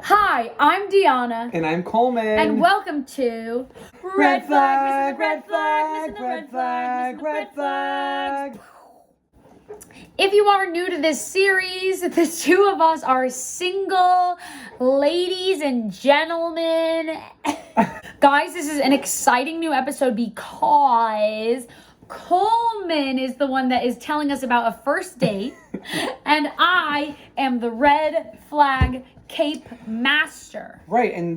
Hi, I'm Deanna. And I'm Coleman. And welcome to Red Flag, Red Flag, Red Flag, Red Flag. If you are new to this series, the two of us are single ladies and gentlemen. Guys, this is an exciting new episode because Coleman is the one that is telling us about a first date, and I am the red flag cape master. Right, and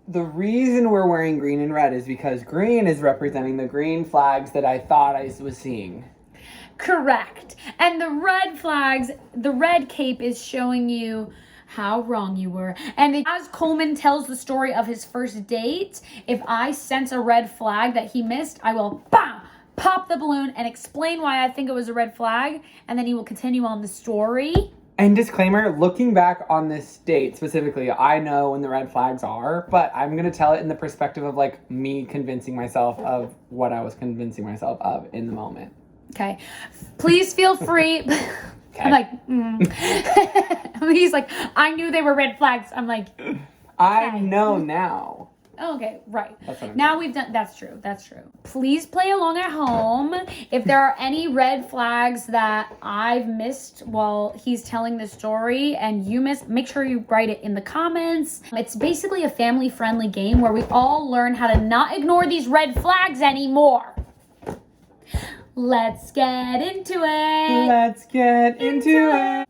the reason we're wearing green and red is because green is representing the green flags that I thought I was seeing. Correct. And the red flags, the red cape is showing you how wrong you were. And as Coleman tells the story of his first date, if I sense a red flag that he missed, I will pop the balloon and explain why I think it was a red flag, and then he will continue on the story. And disclaimer, looking back on this date specifically, I know when the red flags are, but I'm going to tell it in the perspective of like me convincing myself of what I was convincing myself of in the moment. Okay. Please feel free. Okay. I'm like, He's like, I knew they were red flags. I'm like, I know now. Okay, right. That's what I'm now we've done, that's true. Please play along at home. If there are any red flags that I've missed while he's telling the story and you missed, make sure you write it in the comments. It's basically a family-friendly game where we all learn how to not ignore these red flags anymore. Let's get into it. Let's get into it.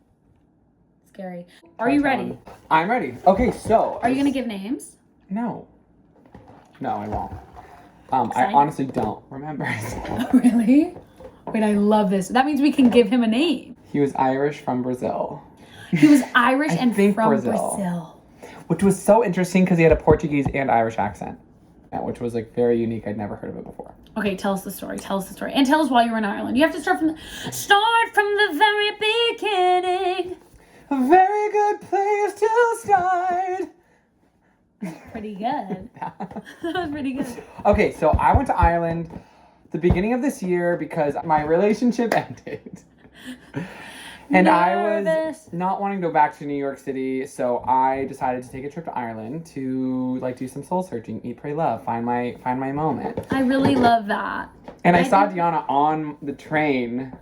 Scary. Are you ready? I'm ready. Okay, so. Are you going to give names? No, I won't. I honestly don't remember. Really? Wait, I love this. That means we can give him a name. He was Irish from Brazil. He was Irish and from Brazil. Brazil. Which was so interesting because he had a Portuguese and Irish accent, which was like very unique. I'd never heard of it before. Okay, tell us the story. And tell us why you were in Ireland. You have to start from the very beginning. A very good place to start. Pretty good. That was pretty good. Okay, so I went to Ireland the beginning of this year because my relationship ended. And I was not wanting to go back to New York City, so I decided to take a trip to Ireland to like do some soul searching, eat, pray, love, find my moment. I really love that. And I saw Deanna on the train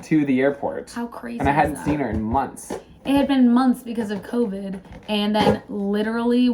to the airport. How crazy! And I hadn't seen her in months. It had been months because of COVID, and then literally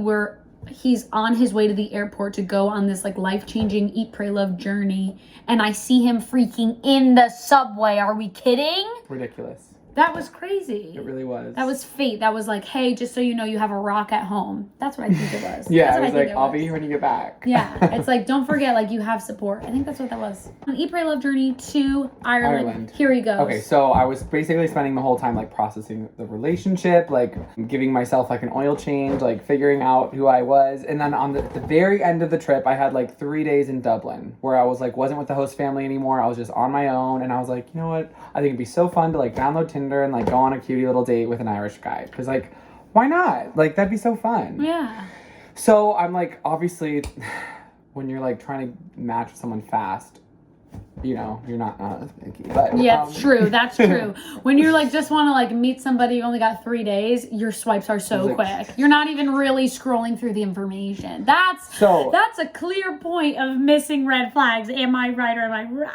he's on his way to the airport to go on this like life-changing eat, pray, love journey, and I see him freaking in the subway. Are we kidding? Ridiculous. That was crazy. It really was. That was fate. That was like, hey, just so you know, you have a rock at home. That's what I think it was. Yeah, I was like, I'll be here when you get back. Yeah, it's like, don't forget, like, you have support. I think that's what that was. An Eat, Pray, Love journey to Ireland. Here he goes. Okay, so I was basically spending the whole time, like, processing the relationship, like, giving myself, like, an oil change, like, figuring out who I was. And then on the very end of the trip, I had, like, 3 days in Dublin where I was, like, wasn't with the host family anymore. I was just on my own. And I was like, you know what? I think it'd be so fun to, like, download Tinder and, like, go on a cutie little date with an Irish guy. Because, like, why not? Like, that'd be so fun. Yeah. So I'm like, obviously, when you're like trying to match with someone fast, you know, you're not picky. But yeah, that's true. When you like just want to like meet somebody, you only got 3 days, your swipes are so quick. You're not even really scrolling through the information. That's a clear point of missing red flags. Am I right or am I right?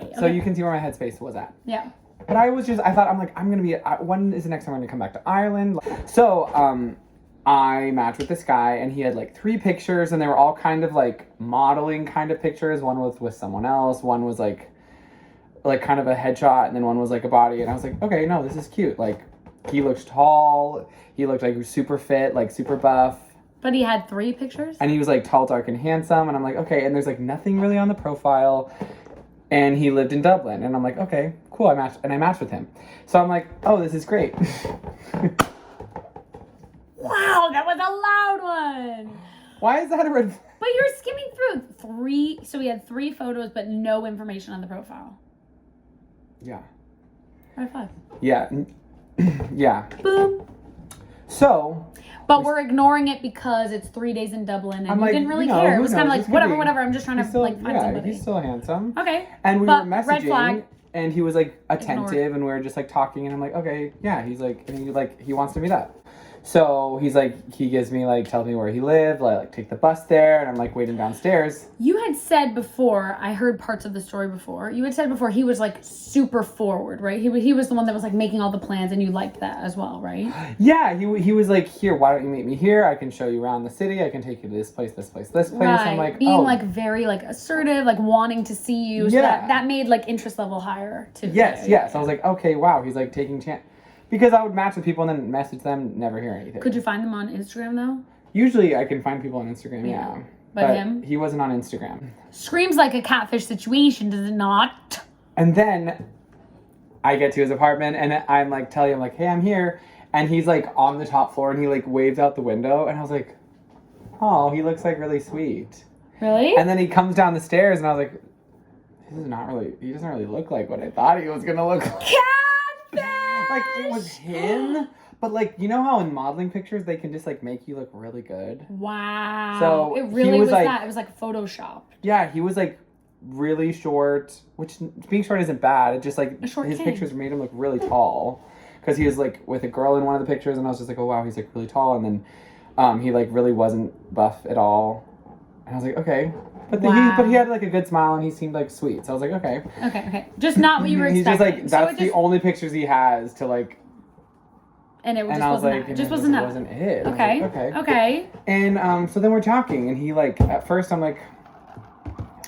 Okay. So you can see where my headspace was at. Yeah. But I thought, I'm going to be, when is the next time I'm going to come back to Ireland? So, I matched with this guy and he had like 3 pictures and they were all kind of like modeling kind of pictures. One was with someone else. One was like kind of a headshot, and then one was like a body. And I was like, okay, no, this is cute. Like he looked tall. He looked like super fit, like super buff. But he had 3 pictures? And he was like tall, dark, and handsome. And I'm like, okay. And there's like nothing really on the profile. And he lived in Dublin. And I'm like, okay, cool. I matched with him. So I'm like, oh, this is great. Wow, that was a loud one. Why is that a red flag? But you're skimming through 3, so we had 3 photos, but no information on the profile. Yeah. Red flag. Yeah. Yeah. Boom. So. But we're ignoring it because it's 3 days in Dublin, and I'm you like, didn't really you know, care. It was kind of knows? like, whatever, I'm just trying to like find somebody. He's still handsome. Okay. And we but were messaging. Red flag. And he was like attentive, and we were just like talking, and I'm like, okay, yeah. He's like, and he wants to meet up. So he's like, he gives me like, tells me where he lived, like take the bus there, and I'm like waiting downstairs. You had said before, I heard parts of the story before. You had said before he was like super forward, right? He was the one that was like making all the plans, and you liked that as well, right? Yeah, he was like, here, why don't you meet me here? I can show you around the city. I can take you to this place, this place, this place. Right. I'm like, being like very like assertive, like wanting to see you. So Yeah. that made like interest level higher too. Yes. I was like, okay, wow, he's like taking chance. Because I would match with people and then message them, never hear anything. Could you find them on Instagram though? Usually I can find people on Instagram, yeah. But him? He wasn't on Instagram. Screams like a catfish situation, does it not? And then I get to his apartment and I'm like telling him like, hey, I'm here. And he's like on the top floor and he like waves out the window. And I was like, oh, he looks like really sweet. Really? And then he comes down the stairs and I was like, he doesn't really look like what I thought he was going to look like. Catfish! Like, it was him, but like, you know how in modeling pictures they can just like make you look really good? Wow. So it really was like, that. It was like Photoshopped. Yeah, he was like really short, which being short isn't bad. It just like his king. pictures made him look really tall. Because he was like with a girl in one of the pictures and I was just like, oh wow, he's like really tall. And then he like really wasn't buff at all. And I was like, okay. But he had like a good smile and he seemed like sweet. So I was like, okay. Okay. Just not what you were expecting. He's just like, that's the only pictures he has to like. And it just I was wasn't like, that. It just wasn't that. Wasn't it. Okay. Like, Okay. And so then we're talking and he like, at first I'm like,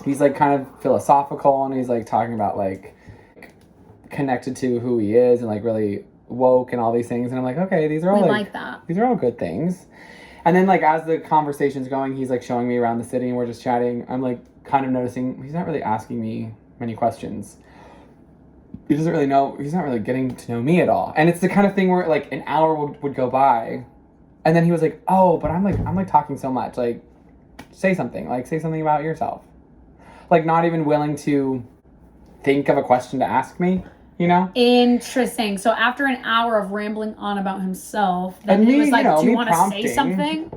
he's like kind of philosophical and he's like talking about like connected to who he is and like really woke and all these things. And I'm like, okay, these are all like that. These are all good things. And then like as the conversation's going, he's like showing me around the city and we're just chatting. I'm like kind of noticing he's not really asking me many questions. He doesn't really know, he's not really getting to know me at all. And it's the kind of thing where like an hour would go by and then he was like, oh, but I'm like talking so much. Like say something about yourself. Like not even willing to think of a question to ask me. You know? Interesting. So after an hour of rambling on about himself, then he was like, do you want to say something?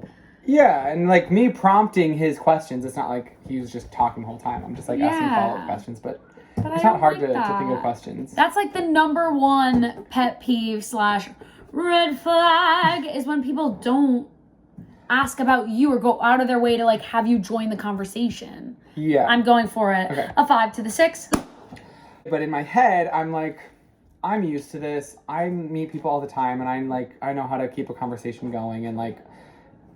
Yeah, and like me prompting his questions, it's not like he was just talking the whole time. I'm just like asking follow-up questions, but it's not hard to think of questions. That's like the number one pet peeve / red flag is when people don't ask about you or go out of their way to like have you join the conversation. Yeah. I'm going for it. Okay. A 5 to the 6. But in my head, I'm like, I'm used to this. I meet people all the time, and I'm like, I know how to keep a conversation going, and like,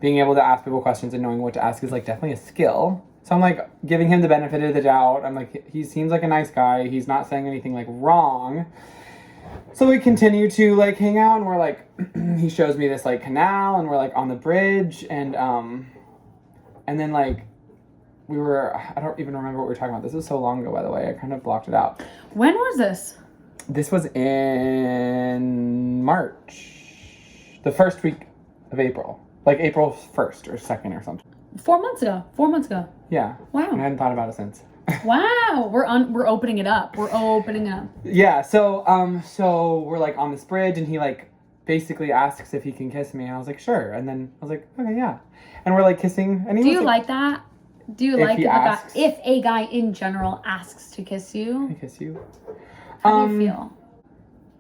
being able to ask people questions and knowing what to ask is like definitely a skill. So I'm like giving him the benefit of the doubt. I'm like, he seems like a nice guy. He's not saying anything like wrong. So we continue to like hang out, and we're like, he shows me this like canal, and we're like on the bridge, and then like. I don't even remember what we were talking about. This was so long ago, by the way. I kind of blocked it out. When was this? This was in March. The first week of April. Like April 1st or 2nd or something. 4 months ago. 4 months ago. Yeah. Wow. And I hadn't thought about it since. Wow. We're opening it up. We're opening it up. Yeah, so we're like on this bridge and he like basically asks if he can kiss me and I was like, sure. And then I was like, okay, yeah. And we're like kissing and he Do was you like that? Do you like if a guy in general asks to kiss you? Can I kiss you? How do you feel?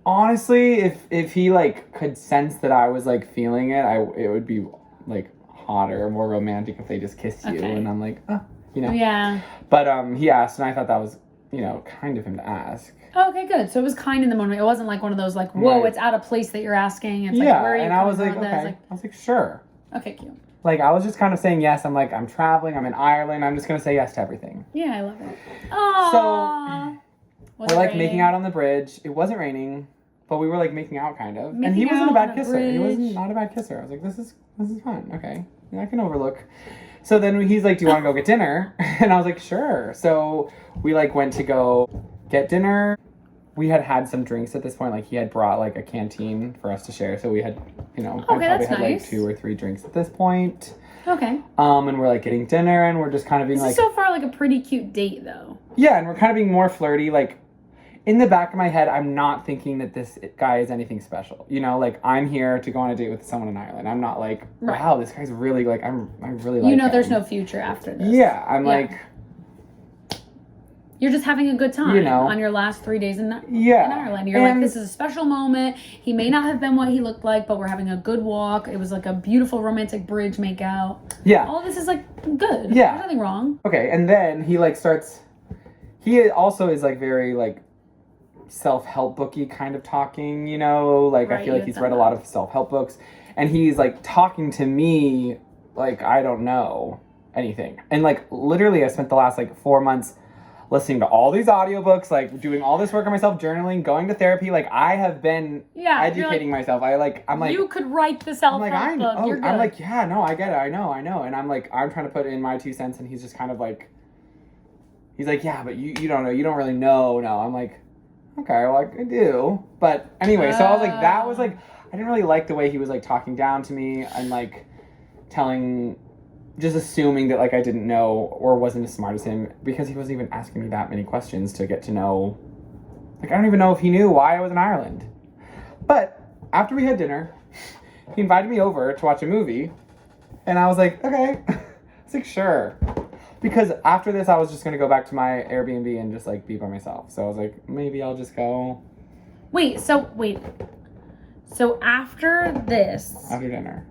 Honestly, if he like could sense that I was like feeling it, it would be like hotter, more romantic if they just kissed you. Okay. And I'm like, oh, you know. Yeah. But he asked, and I thought that was, you know, kind of him to ask. Okay, good. So it was kind in the moment. It wasn't like one of those like, whoa, Right. It's out of place that you're asking. It's Yeah, like, where are you and I was like, coming from? okay. I was like, sure. Okay, cute. Like, I was just kind of saying yes. I'm like, I'm traveling. I'm in Ireland. I'm just going to say yes to everything. Yeah, I love it. Aww. We're like making out on the bridge. It wasn't raining, but we were like making out kind of. And he wasn't a bad kisser. He was not a bad kisser. I was like, this is fun. Okay. I can overlook. So then he's like, do you want to go get dinner? And I was like, sure. So we like went to go get dinner. We had some drinks at this point. Like he had brought like a canteen for us to share. So we had, you know, I probably had like 2 or 3 drinks at this point. Okay. And we're like getting dinner and we're just kind of being this like. Is so far like a pretty cute date though. Yeah, and we're kind of being more flirty. Like in the back of my head, I'm not thinking that this guy is anything special. You know, like I'm here to go on a date with someone in Ireland. I'm not like, wow, this guy's really like, I really like him. There's no future after this. Yeah, I'm like, You're just having a good time, you know, on your last 3 days in yeah. Ireland. You're like, this is a special moment. He may not have been what he looked like, but we're having a good walk. It was like a beautiful romantic bridge makeout. Yeah. All this is like good. Yeah. There's nothing wrong. Okay, and then he like starts. He also is like very like self-help booky kind of talking, you know. Like I feel like he's read a lot of self-help books, and he's like talking to me like I don't know anything. And like literally, I spent the last like 4 months listening to all these audiobooks, like doing all this work on myself, journaling, going to therapy. Like I have been educating myself. I'm like, you could write the self-help book. You're good. I'm like, yeah, no, I get it. I know. And I'm like, I'm trying to put in my 2 cents, and he's just kind of like, he's like, yeah, but you don't know. You don't really know. No, I'm like, okay, well, I do. But anyway, so I was like, that was like, I didn't really like the way he was like talking down to me and like just assuming that like I didn't know or wasn't as smart as him, because he wasn't even asking me that many questions to get to know. Like I don't even know if he knew why I was in Ireland. But after we had dinner, he invited me over to watch a movie, and I was like, okay. I was like, sure. Because after this, I was just gonna go back to my Airbnb and just like be by myself. So I was like, maybe I'll just go. Wait. So after this. After dinner.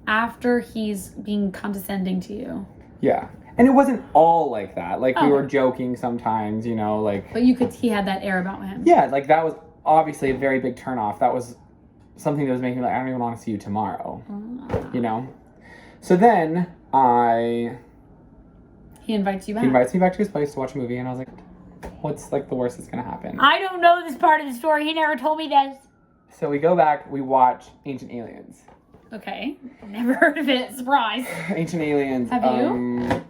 After he's being condescending to you. Yeah. And it wasn't all like that. Like we were joking sometimes, you know, like. But he had that air about him. Yeah, like that was obviously a very big turnoff. That was something that was making me like, I don't even want to see you tomorrow. You know? So then he invites me back to his place to watch a movie, and I was like, what's like the worst that's gonna happen? I don't know this part of the story. He never told me this. So we go back, we watch Ancient Aliens. Okay. Never heard of it. Surprise. Ancient Aliens. Have you?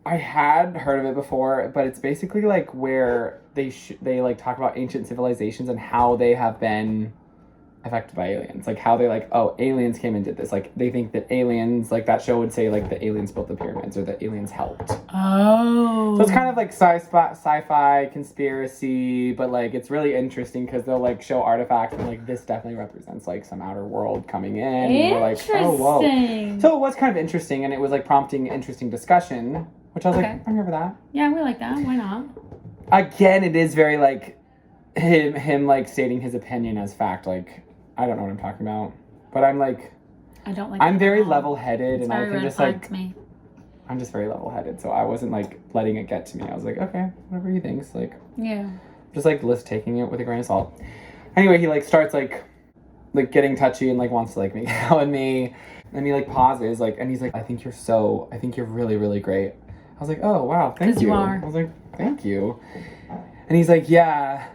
I had heard of it before, but it's basically like where they like talk about ancient civilizations and how they have been affected by aliens. Like how they like, oh, aliens came and did this. Like they think that aliens, like that show would say like the aliens built the pyramids or the aliens helped. Oh. So it's kind of like sci-fi conspiracy, but like it's really interesting because they'll like show artifacts and like this definitely represents like some outer world coming in. And we're like, oh, whoa. So it was kind of interesting, and it was like prompting interesting discussion, which I was like, I'm here for that. Yeah, we like that. Why not? Again, it is very like him like stating his opinion as fact. Like, I don't know what I'm talking about, but I'm like, I'm very level-headed, and I can just like, I'm just very level-headed, so I wasn't like letting it get to me. I was like, okay, whatever he thinks, like, yeah, just like taking it with a grain of salt. Anyway, he like starts like getting touchy and like wants to like make out with me, and he like pauses like, and he's like, I think you're really, really great. I was like, oh wow, thank you. I was like, thank you. And he's like, yeah,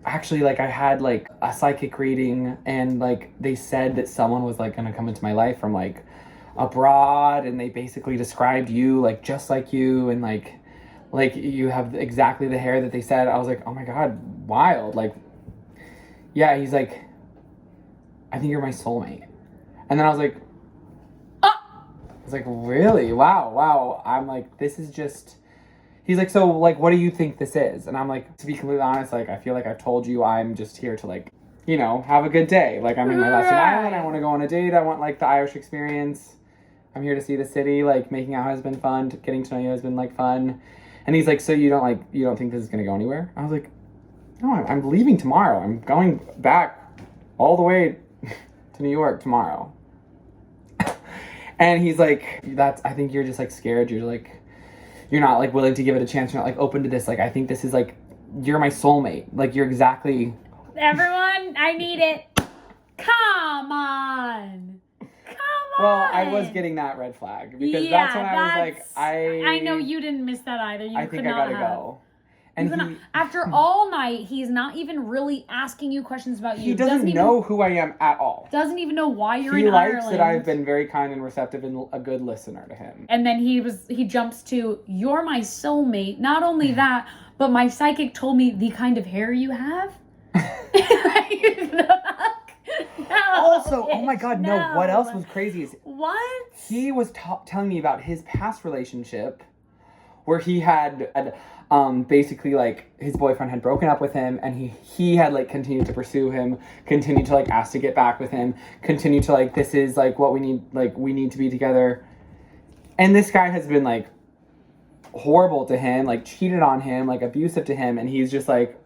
actually, like, I had, like, a psychic reading, and, like, they said that someone was, like, gonna come into my life from, like, abroad, and they basically described you, like, just like you, and, like, you have exactly the hair that they said. I was like, oh my god, wild. Like, yeah, he's like, I think you're my soulmate. And then I was like, really? Wow. I'm like, this is just... He's like, so, like, what do you think this is? And I'm like, to be completely honest, like, I feel like I've told you I'm just here to, like, you know, have a good day. Like, I'm in my last island. I want to go on a date. I want, like, the Irish experience. I'm here to see the city. Like, making out has been fun. Getting to know you has been, like, fun. And he's like, so you don't think this is going to go anywhere? I was like, no, I'm leaving tomorrow. I'm going back all the way to New York tomorrow. And he's like, I think you're just, like, scared. You're, like... You're not, like, willing to give it a chance. You're not, like, open to this. Like, I think this is, like, you're my soulmate. Like, you're exactly... Everyone, I need it. Come on. Well, I was getting that red flag. Because that's when I was like, I know you didn't miss that either. I think I gotta go. And after all night, he's not even really asking you questions about you. He doesn't know who I am at all. Doesn't even know why you're in Ireland. He likes that I've been very kind and receptive and a good listener to him. And then he jumps to, you're my soulmate. Not only that, but my psychic told me the kind of hair you have. Also, oh my god, no. What else was crazy is... What? He was telling me about his past relationship where he had... basically, like, his boyfriend had broken up with him, and he had, like, continued to pursue him, continued to, like, ask to get back with him, continued to, like, this is, like, what we need to be together. And this guy has been, like, horrible to him, like cheated on him, like abusive to him, and he's just like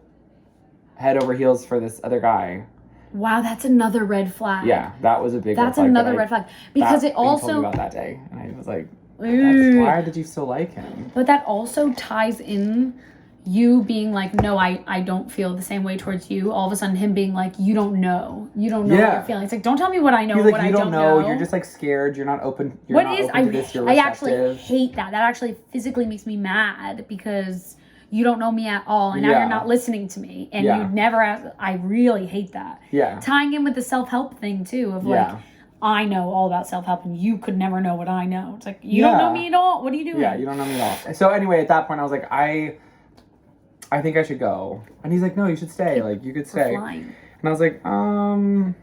head over heels for this other guy. Wow, that's another red flag. Yeah, that was a big That's red flag. another red flag. Because it he told also... me about that day, and I was like, why did you still like him? But that also ties in you being like, no, I don't feel the same way towards you. All of a sudden him being like, you don't know what you're feeling. It's like, don't tell me what I know. He's like, what you I don't know. know. You're just like scared. You're not open. You're What not is, open to this. You're I receptive. actually hate that. That actually physically makes me mad because you don't know me at all. And now you're not listening to me. And you never ask. I really hate that. Yeah. Tying in with the self-help thing too of like, I know all about self-help and you could never know what I know. It's like, you don't know me at all? What are you doing? Yeah, you don't know me at all. So anyway, at that point, I was like, I think I should go. And he's like, no, you should stay. Like, you could stay. And I was like, I'm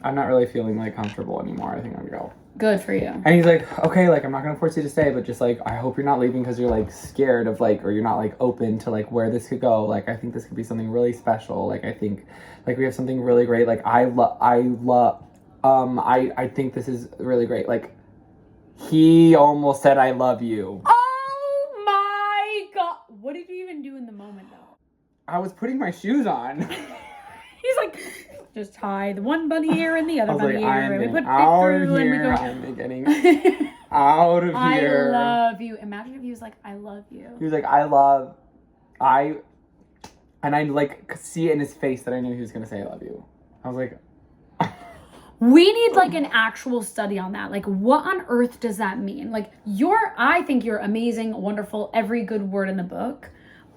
not really feeling, like, comfortable anymore. I think I'm gonna go. Good for you. And he's like, okay, like, I'm not gonna force you to stay, but just, like, I hope you're not leaving because you're, like, scared of, like, or you're not, like, open to, like, where this could go. Like, I think this could be something really special. Like, I think, like, we have something really great. Like, I think this is really great. Like, he almost said, I love you. Oh my God. What did you even do in the moment, though? I was putting my shoes on. He's like, just tie the one bunny ear and the other bunny ear. I'm and we put it out through of here. and we go. I'm getting out of here. I love you. Imagine if he was like, I love you. He was like, and I like could see it in his face that I knew he was gonna say I love you. I was like, we need like an actual study on that. Like, what on earth does that mean? Like, I think you're amazing, wonderful, every good word in the book.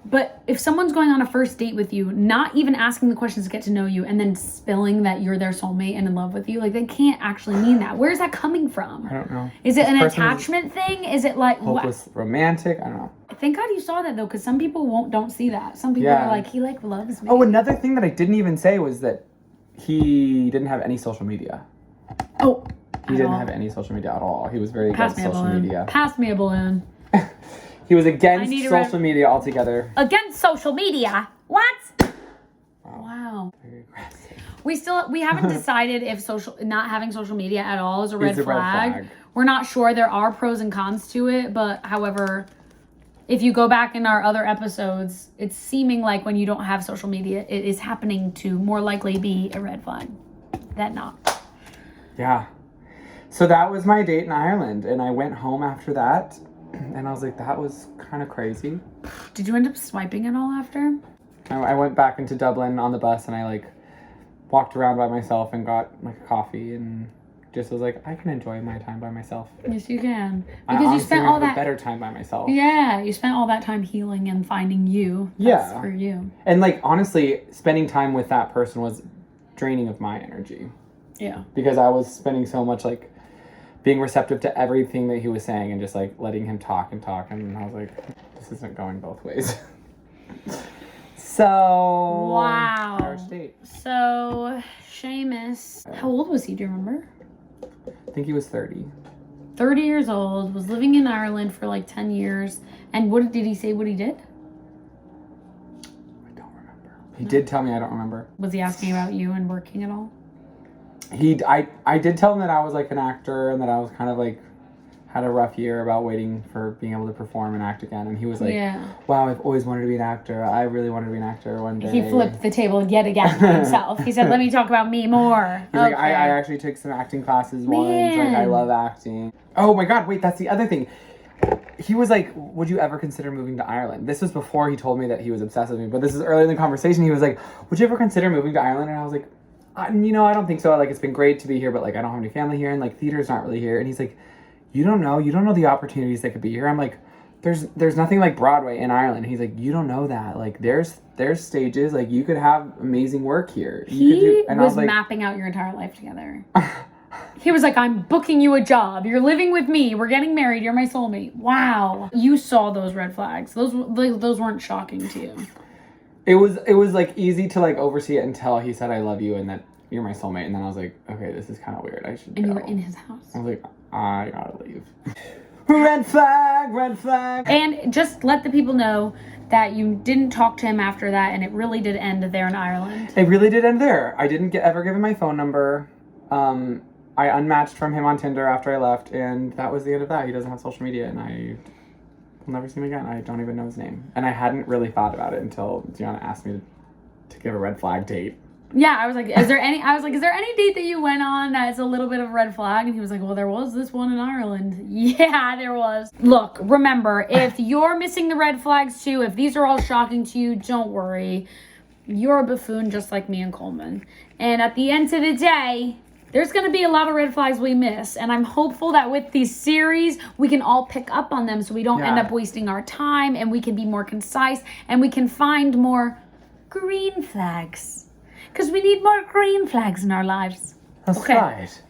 But if someone's going on a first date with you, not even asking the questions to get to know you, and then spilling that you're their soulmate and in love with you, like, they can't actually mean that. Where's that coming from? I don't know. Is it an attachment thing? Is it like hopeless romantic? I don't know. Thank God you saw that though, because some people don't see that. Some people are like, he like loves me. Oh, another thing that I didn't even say was that he didn't have any social media. Oh. He didn't have any social media at all. He was very against social media. Pass me a balloon. He was against social media altogether. Against social media? What? Wow. Very aggressive. We haven't decided if not having social media at all is a red flag. We're not sure. There are pros and cons to it, but however, if you go back in our other episodes, it's seeming like when you don't have social media, it is happening to more likely be a red flag than not. Yeah. So that was my date in Ireland, and I went home after that, and I was like, that was kind of crazy. Did you end up swiping it all after? I went back into Dublin on the bus, and I like walked around by myself and got like a coffee, and just was like, I can enjoy my time by myself. Yes, you can. Because you spent all that better time by myself. Yeah, you spent all that time healing and finding you. That's for you. And like honestly, spending time with that person was draining of my energy. Yeah. Because I was spending so much like being receptive to everything that he was saying and just like letting him talk, and I was like, this isn't going both ways. So wow. First date. So Seamus, how old was he? Do you remember? I think he was 30. 30 years old, was living in Ireland for like 10 years. And what did he say what he did? I don't remember. He did tell me, I don't remember. Was he asking about you and working at all? I did tell him that I was like an actor and that I was kind of like had a rough year about waiting for being able to perform and act again. And he was like, wow, I've always wanted to be an actor. I really wanted to be an actor one day. He flipped the table yet again for himself. He said, let me talk about me more. He's like, I actually took some acting classes once. Like, I love acting. Oh my God, wait, that's the other thing. He was like, would you ever consider moving to Ireland? This was before he told me that he was obsessed with me, but this is early in the conversation. He was like, would you ever consider moving to Ireland? And I was like, I don't think so. Like, it's been great to be here, but like, I don't have any family here, and like, theater's not really here. And he's like, you don't know the opportunities that could be here. I'm like, there's nothing like Broadway in Ireland. He's like, you don't know that. Like, there's stages, like, you could have amazing work here. He was like, mapping out your entire life together. He was like, I'm booking you a job. You're living with me. We're getting married. You're my soulmate. Wow. You saw those red flags. Those weren't shocking to you. It was like easy to like oversee it until he said I love you and that you're my soulmate, and then I was like, okay, this is kind of weird. I should go. And you were in his house. I was like, I gotta leave. Red flag. And just let the people know that you didn't talk to him after that, and it really did end there in Ireland. It really did end there. I didn't ever give him my phone number. I unmatched from him on Tinder after I left, and that was the end of that. He doesn't have social media, and I We'll never see him again. I don't even know his name. And I hadn't really thought about it until Gianna asked me to give a red flag date. Yeah, I was like, is there any date that you went on that's a little bit of a red flag? And he was like, well, there was this one in Ireland. Yeah, there was. Look, remember, if you're missing the red flags too, if these are all shocking to you, don't worry. You're a buffoon just like me and Coleman. And at the end of the day, there's going to be a lot of red flags we miss. And I'm hopeful that with these series, we can all pick up on them so we don't end up wasting our time, and we can be more concise, and we can find more green flags. Because we need more green flags in our lives. That's right.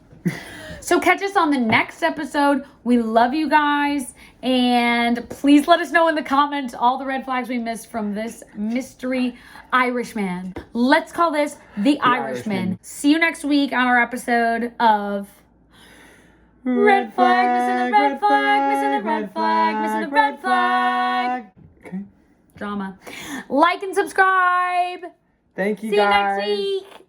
So catch us on the next episode. We love you guys. And please let us know in the comments all the red flags we missed from this mystery Irishman. Let's call this The Irishman. See you next week on our episode of Red Flag, missing the red flag, missing the red flag, missing the red flag. Okay. Drama. Like and subscribe. Thank you, See guys. you next week.